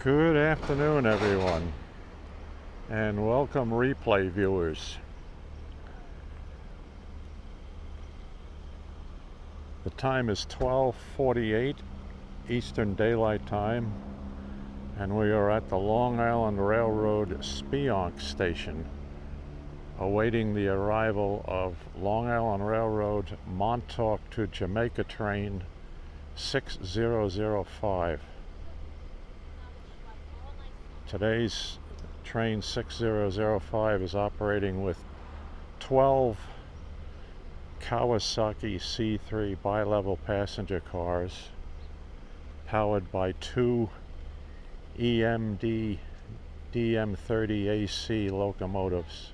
Good afternoon, everyone, and welcome replay viewers. The time is 12:48 Eastern Daylight Time, and we are at the Long Island Railroad Speonk station, awaiting the arrival of Long Island Railroad Montauk to Jamaica Train 6005. Today's train 6005 is operating with 12 Kawasaki C3 bilevel passenger cars powered by two EMD DM30 AC locomotives.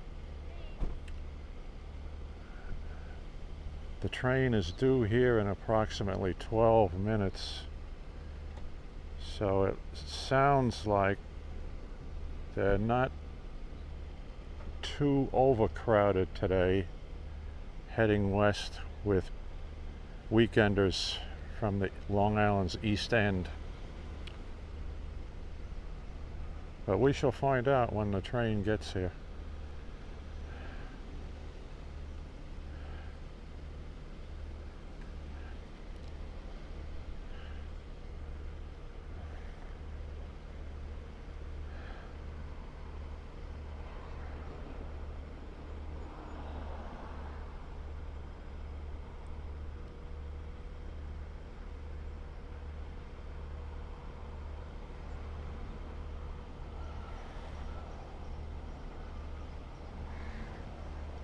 The train is due here in approximately 12 minutes, so it sounds like they're not too overcrowded today, heading west with weekenders from the Long Island's East End. But we shall find out when the train gets here.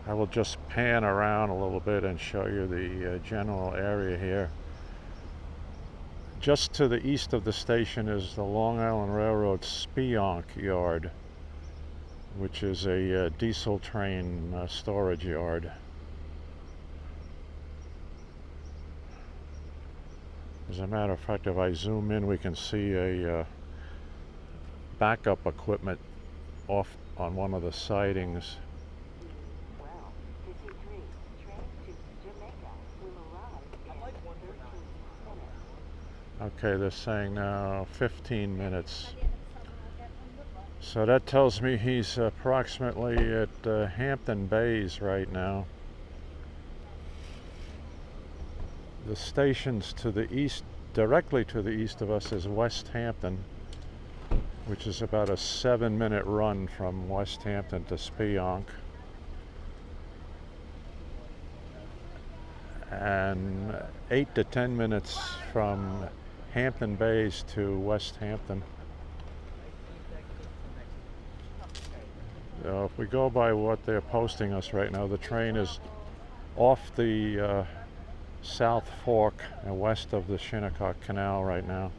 I will just pan around a little bit and show you the general area here. Just to the east of the station is the Long Island Railroad Speonk yard, which is a diesel train storage yard. As a matter of fact, if I zoom in, we can see a backup equipment off on one of the sidings. Okay, they're saying now 15 minutes. So that tells me he's approximately at Hampton Bays right now. The stations to the east, directly to the east of us, is West Hampton, which is about a 7-minute run from West Hampton to Speonk. And 8 to 10 minutes from Hampton Bays to West Hampton. If we go by what they're posting us right now, the train is off the South Fork and west of the Shinnecock Canal right now.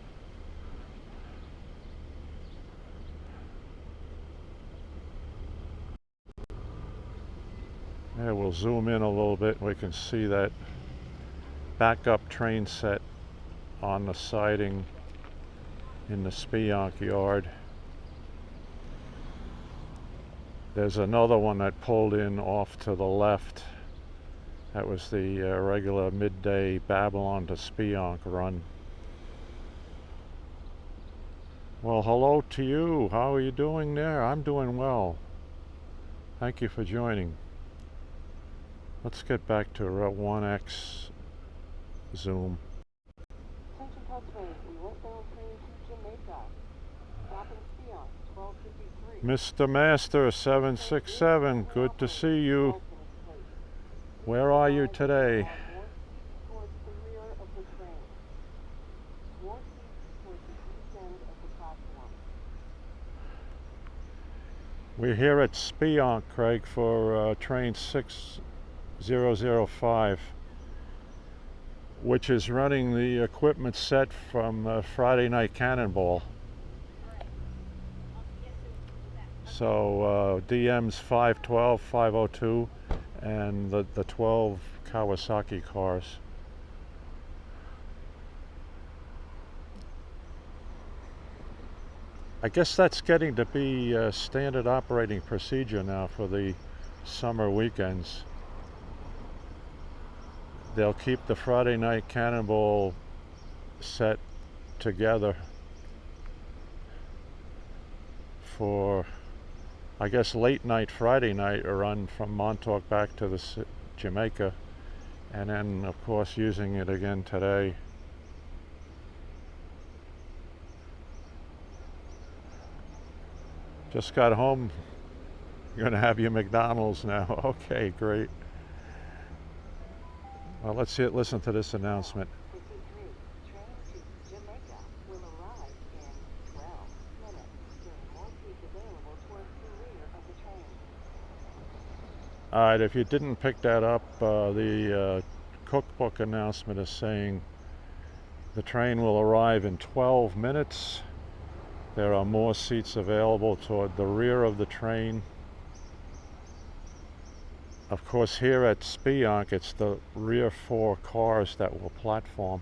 Yeah, we'll zoom in a little bit and we can see that backup train set on the siding in the Speonk yard. There's another one that pulled in off to the left. That was the regular midday Babylon to Speonk run. Well, hello to you. How are you doing there? I'm doing well. Thank you for joining. Let's get back to 1X zoom. Attention customers, we won't bound train to Jamaica. Stop in Speonk, 12:53. Mr. Master 767, good to see you. Where are you today? Towards the rear of the train. Northeast towards the east end of the platform. We're here at Speonk, Craig, for train 6005, which is running the equipment set from Friday Night Cannonball. So DM's 512, 502, and the 12 Kawasaki cars. I guess that's getting to be standard operating procedure now for the summer weekends. They'll keep the Friday Night Cannonball set together for, I guess, late night Friday night, a run from Montauk back to the Jamaica, and then of course using it again today. Just got home. You're gonna have your McDonald's now. Okay, great. Well, let's listen to this announcement. 53, train to Jamaica will arrive in 12 minutes. There are more seats available towards the rear of the train. All right, if you didn't pick that up, the cookbook announcement is saying the train will arrive in 12 minutes. There are more seats available toward the rear of the train. Of course, here at Speonk, it's the rear 4 cars that will platform.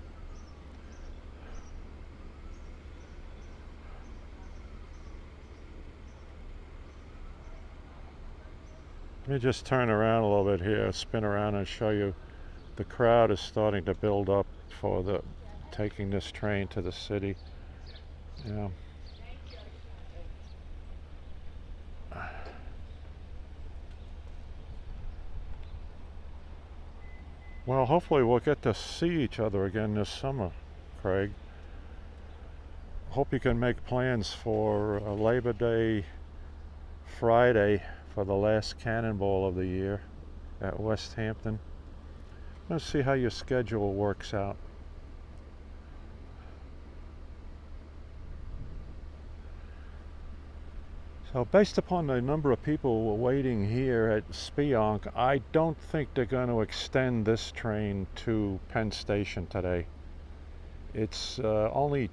Let me just turn around a little bit here, spin around and show you. The crowd is starting to build up for taking this train to the city. Yeah. Well, hopefully we'll get to see each other again this summer, Craig. Hope you can make plans for Labor Day Friday for the last cannonball of the year at West Hampton. Let's see how your schedule works out. So based upon the number of people waiting here at Speonk, I don't think they're going to extend this train to Penn Station today. It's only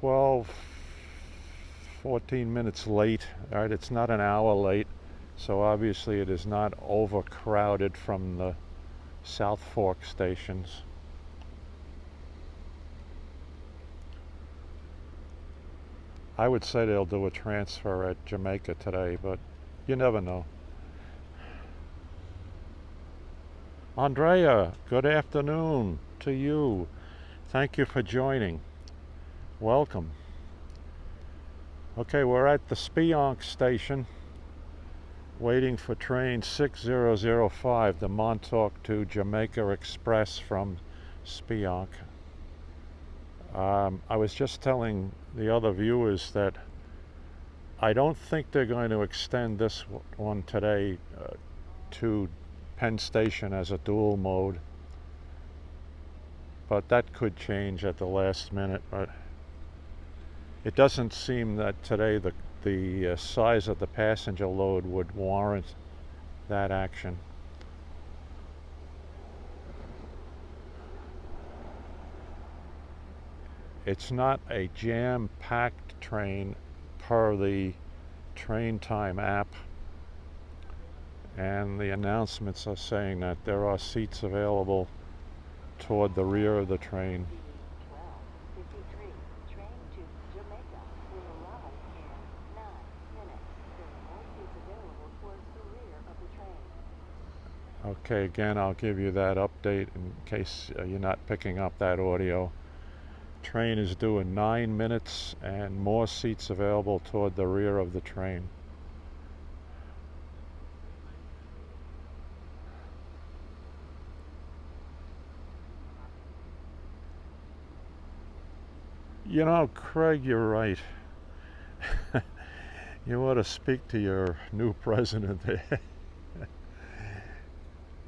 14 minutes late. All right, it's not an hour late, so obviously it is not overcrowded from the South Fork stations. I would say they'll do a transfer at Jamaica today, but you never know. Andrea, good afternoon to you. Thank you for joining. Welcome. Okay, we're at the Speonk station waiting for train 6005, the Montauk to Jamaica Express from Speonk. I was just telling the other viewers that I don't think they're going to extend this one today to Penn Station as a dual mode, but that could change at the last minute. But it doesn't seem that today the size of the passenger load would warrant that action. It's not a jam-packed train per the train time app, and the announcements are saying that there are seats available toward the rear of the train. 12:53, train to Jamaica will arrive in 9 minutes. There are more seats available towards the rear of the train. Okay, again, I'll give you that update in case you're not picking up that audio. Train is due in 9 minutes and more seats available toward the rear of the train. You know, Craig, you're right. You ought to speak to your new president there.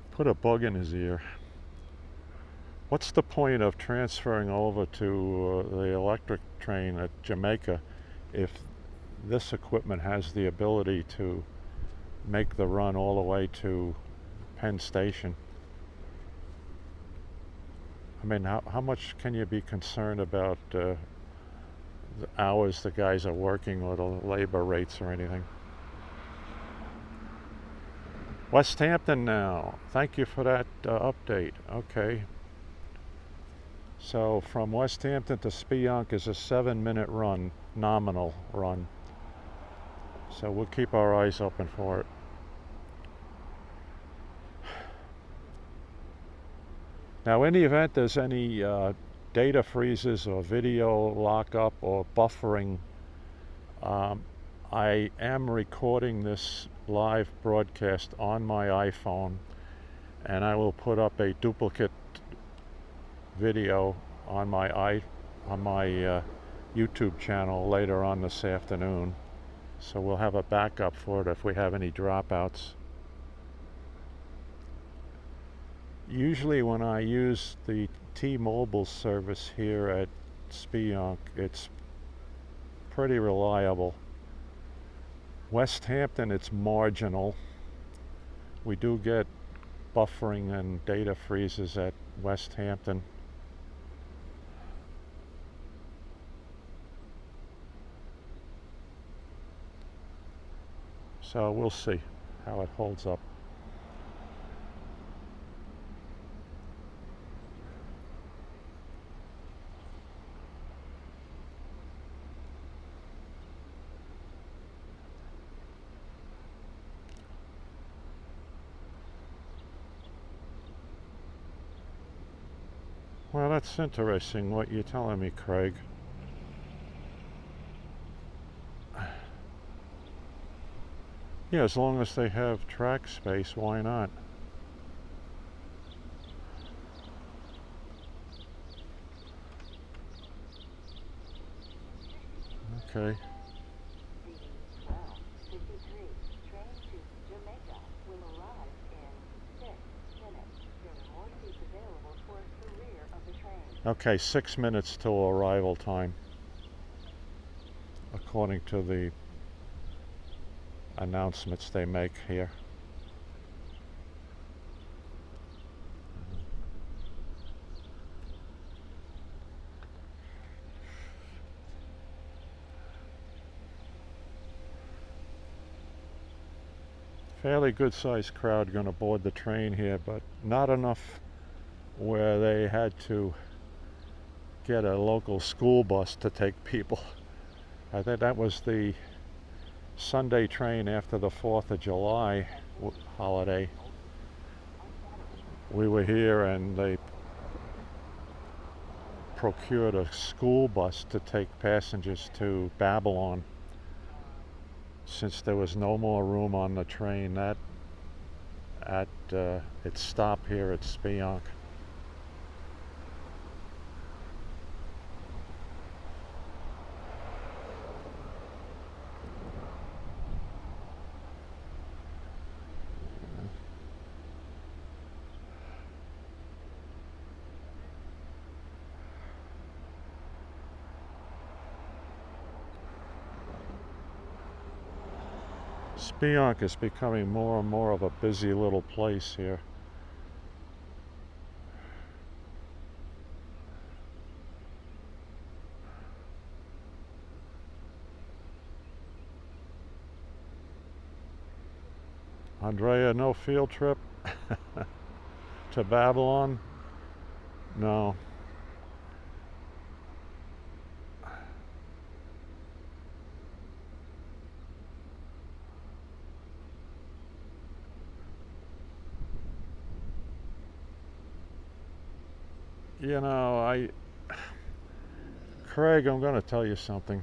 Put a bug in his ear. What's the point of transferring over to the electric train at Jamaica if this equipment has the ability to make the run all the way to Penn Station? I mean, how much can you be concerned about the hours the guys are working or the labor rates or anything? West Hampton now. Thank you for that update. Okay. So from West Hampton to Speonk is a 7-minute run, nominal run. So we'll keep our eyes open for it. Now, in the event there's any data freezes or video lockup or buffering I am recording this live broadcast on my iPhone, and I will put up a duplicate video on my YouTube channel later on this afternoon. So we'll have a backup for it if we have any dropouts. Usually when I use the T-Mobile service here at Speonk, it's pretty reliable. West Hampton, it's marginal. We do get buffering and data freezes at West Hampton. So we'll see how it holds up. Well, that's interesting what you're telling me, Craig. Yeah, as long as they have track space, why not? Okay. The 12:53 train to Jamaica will arrive in 6 minutes. There are more seats available towards the rear of the train. Okay, 6 minutes till arrival time, according to the announcements they make here. Fairly good-sized crowd going to board the train here, but not enough where they had to get a local school bus to take people. I think that was the Sunday train after the 4th of July holiday. We were here and they procured a school bus to take passengers to Babylon, since there was no more room on the train at its stop here at Speonk. Speonk is becoming more and more of a busy little place here. Andrea, no field trip to Babylon? No. You know, Craig, I'm going to tell you something.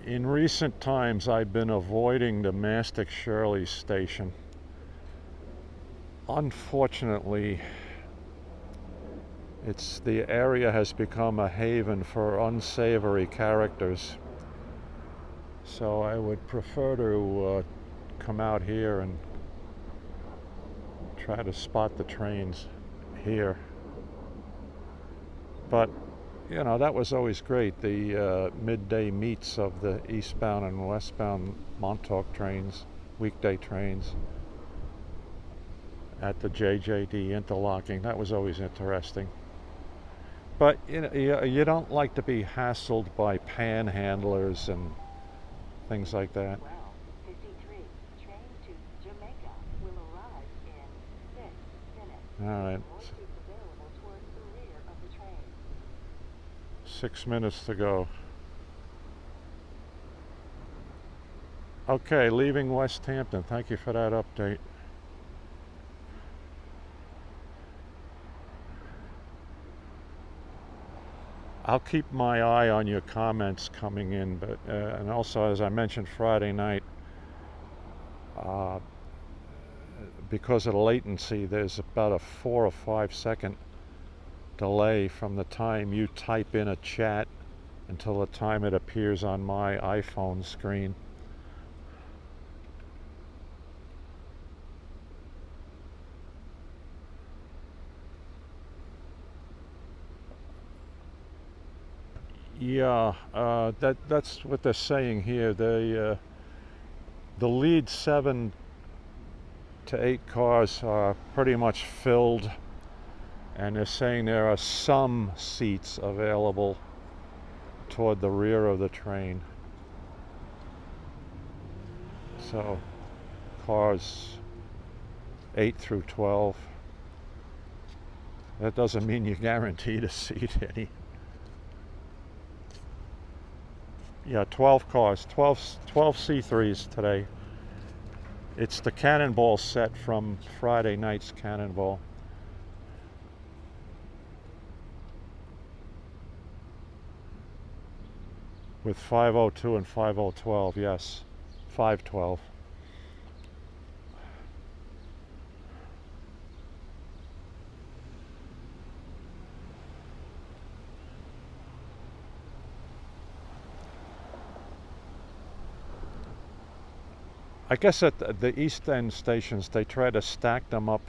In recent times, I've been avoiding the Mastic Shirley station. Unfortunately, the area has become a haven for unsavory characters. So I would prefer to come out here and try to spot the trains here. But you know, that was always great, the midday meets of the eastbound and westbound Montauk trains, weekday trains at the JJD interlocking. That was always interesting. But you know, you don't like to be hassled by panhandlers and things like that. 12:53 train to Jamaica will arrive in 6 minutes. All right. More seats available towards the rear of the train. 6 minutes to go. Okay, leaving West Hampton. Thank you for that update. I'll keep my eye on your comments coming in, but and also, as I mentioned Friday night, because of the latency, there's about a 4 or 5 second delay from the time you type in a chat until the time it appears on my iPhone screen. Yeah, that's what they're saying here. The lead 7 to 8 cars are pretty much filled, and they're saying there are some seats available toward the rear of the train. So cars 8 through 12. That doesn't mean you're guaranteed a seat any. Yeah, 12 cars, 12 C3s today. It's the Cannonball set from Friday night's Cannonball. With 502 and 5012, yes, 512. I guess at the East End stations, they try to stack them up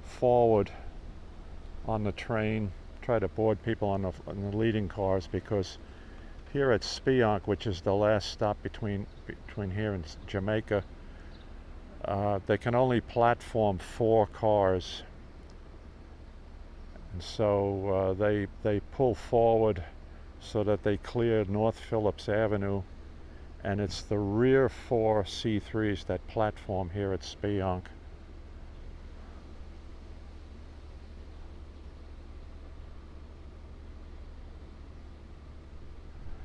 forward on the train, try to board people on the leading cars, because here at Speonk, which is the last stop between here and Jamaica, they can only platform 4 cars, and so they pull forward so that they clear North Phillips Avenue, and it's the rear 4 C3s that platform here at Speonk.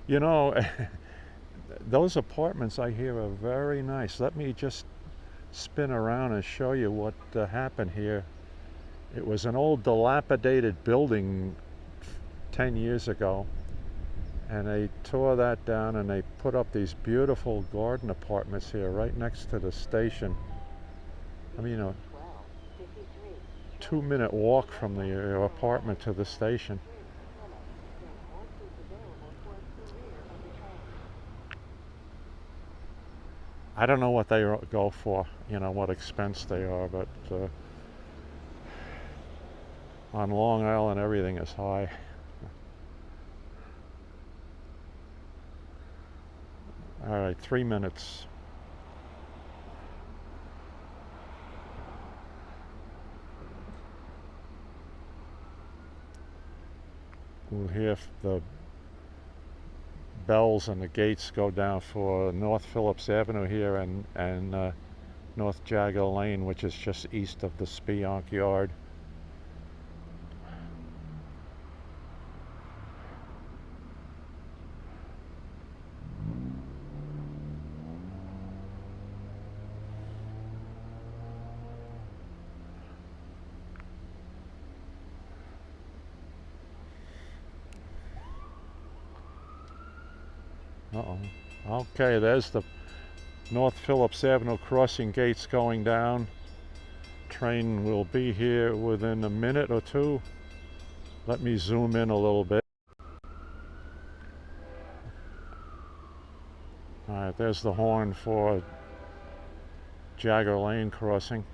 You know, those apartments I hear are very nice. Let me just spin around and show you what happened here. It was an old dilapidated building 10 years ago, and they tore that down and they put up these beautiful garden apartments here right next to the station. I mean, a 2-minute walk from the apartment to the station. I don't know what they go for, you know, what expense they are, but on Long Island everything is high. All right, 3 minutes. We'll hear the bells and the gates go down for North Phillips Avenue here and North Jagger Lane, which is just east of the Speonk yard. Okay, there's the North Phillips Avenue crossing gates going down. Train will be here within a minute or two. Let me zoom in a little bit. All right, there's the horn for Jagger Lane crossing.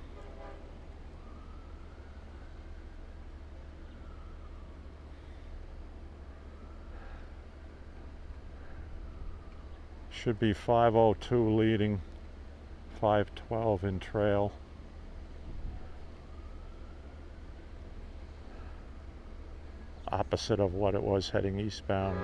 Should be 502 leading, 512 in trail. Opposite of what it was heading eastbound.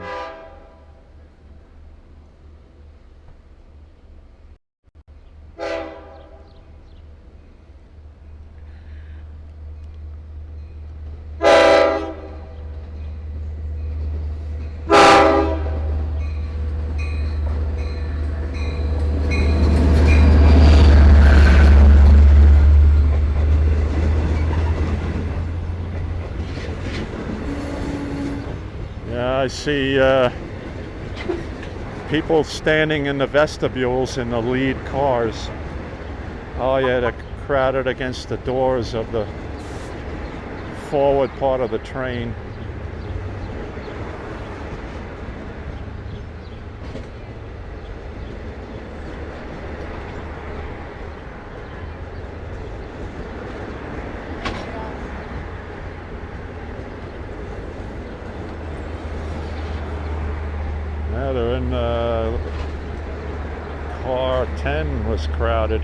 I see people standing in the vestibules in the lead cars. Oh yeah, they're crowded against the doors of the forward part of the train. Yeah, they're in car 10 was crowded.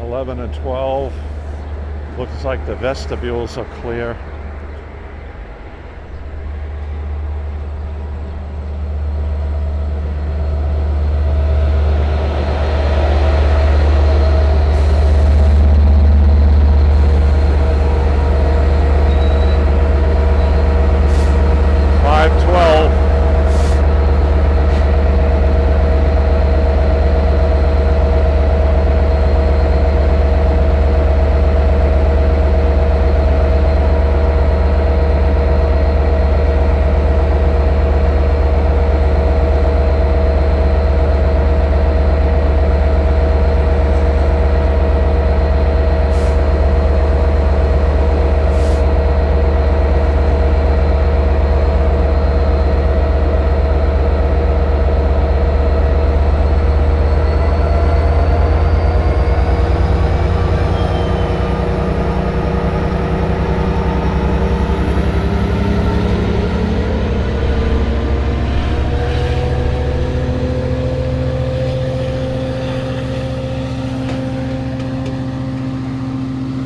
11 and 12. Looks like the vestibules are clear.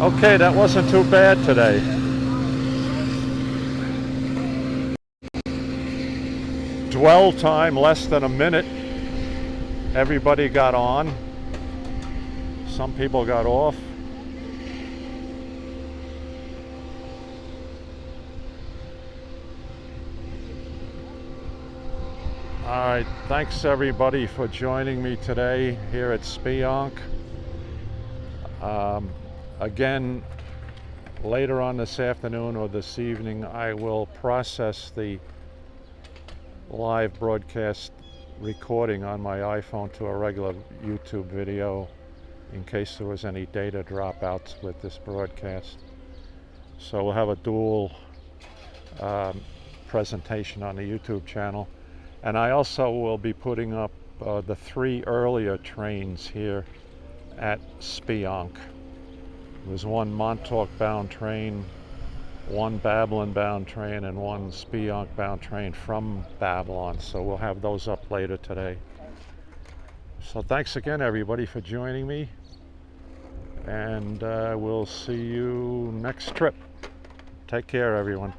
Okay, that wasn't too bad today. Dwell time less than a minute. Everybody got on. Some people got off. All right, thanks everybody for joining me today here at Speonk. Again, later on this afternoon or this evening, I will process the live broadcast recording on my iPhone to a regular YouTube video in case there was any data dropouts with this broadcast. So we'll have a dual presentation on the YouTube channel. And I also will be putting up the 3 earlier trains here at Speonk. There's one Montauk bound train, one Babylon bound train, and one Speonk bound train from Babylon. So we'll have those up later today. So thanks again everybody for joining me, and we'll see you next trip. Take care everyone.